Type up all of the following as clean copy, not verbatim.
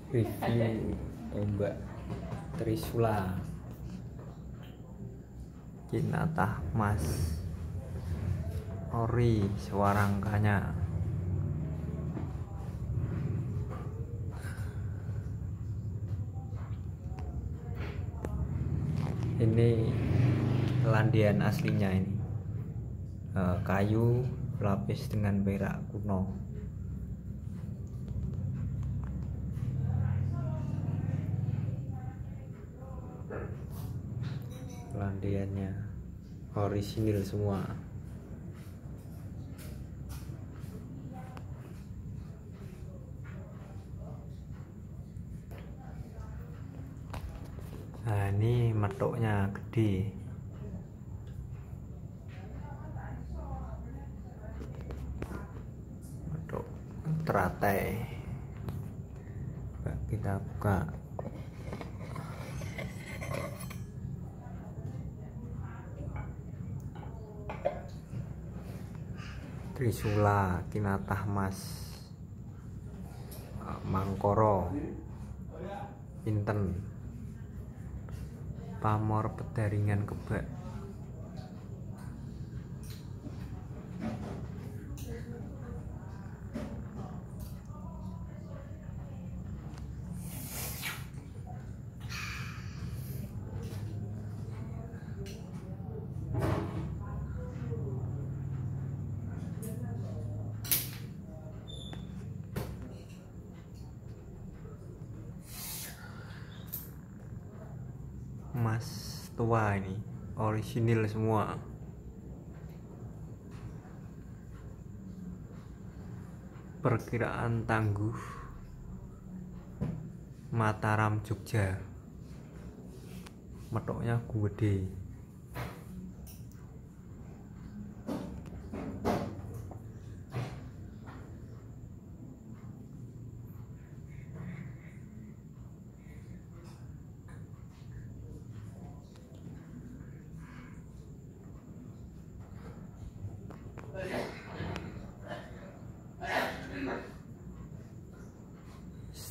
Review tombak Trisula Kinatah Mas ori sewarangkanya. Ini landian aslinya, ini kayu lapis dengan perak kuno. Landiannya orisinil semua. Nah, ini metoknya gede. Metok teratai. Kita buka. Trisula Kinatah Mas Mangkoro Pinten pamor pedaringan kebak. Emas tua, ini orisinil semua. Perkiraan tangguh Mataram Jogja. Metoknya gede.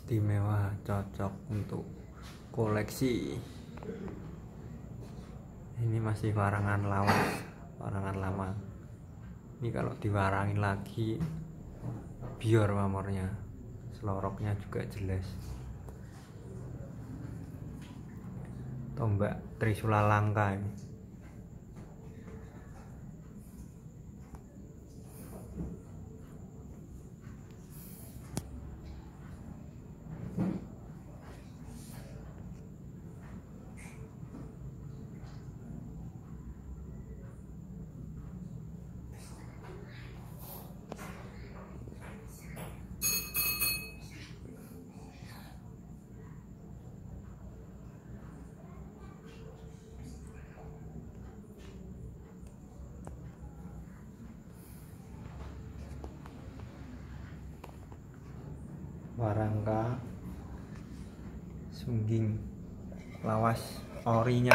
Istimewa, cocok untuk koleksi. Ini masih warangan lawas, warangan lama. Ini kalau diwarangin lagi biar pamornya, seloroknya juga jelas. Tombak Trisula langka ini. Warangka sungging lawas orinya.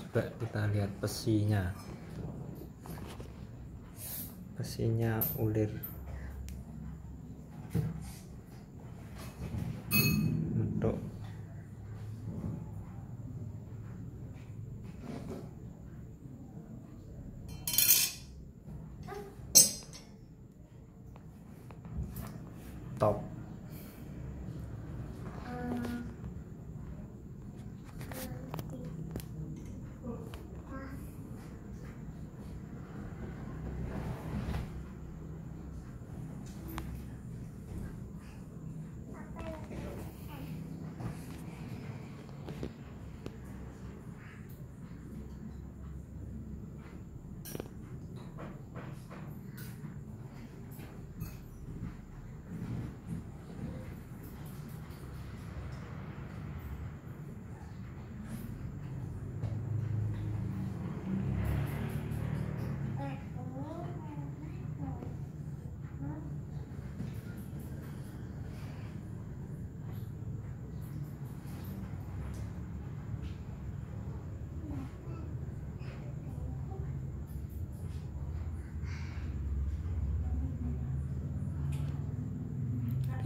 Coba kita lihat pesinya. Pesinya ulir metok. Top.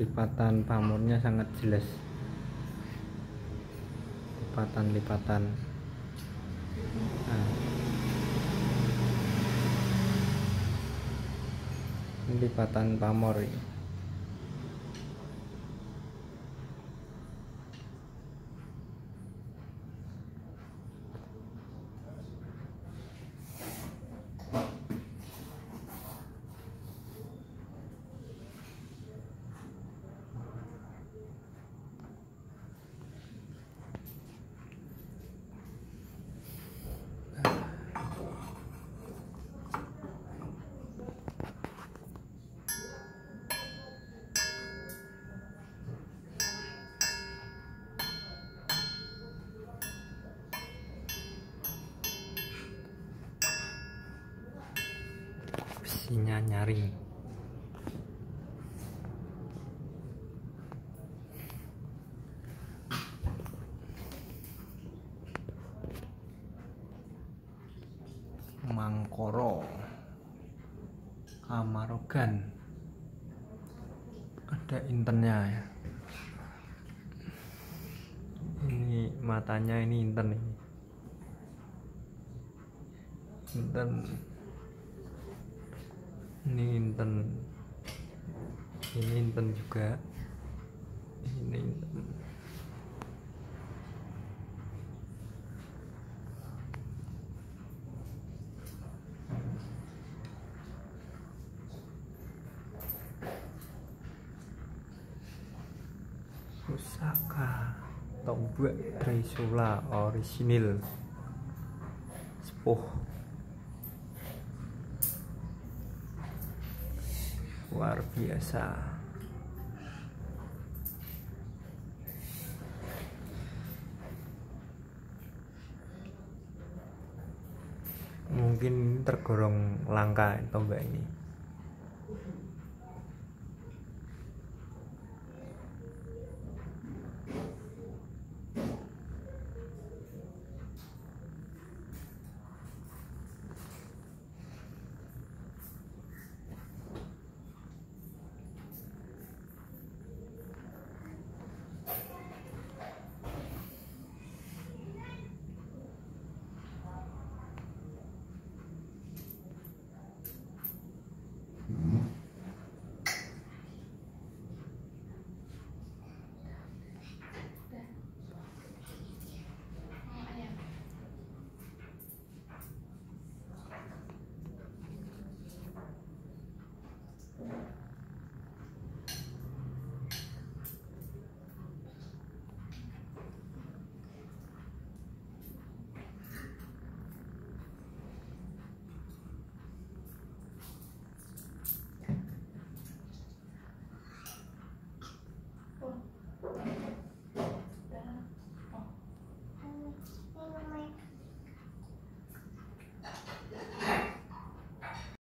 lipatan pamornya sangat jelas, lipatan-lipatan. Nah, ini lipatan pamor ini. Besinya nyaring. Mangkoro, Kamarogan, ada intennya ya. Ini matanya, ini inten, ini inten, ini inten, ini inten juga, ini inten. Pusaka tombak Trisula orisinil sepuh, luar biasa. Mungkin tergolong langka tombak ini.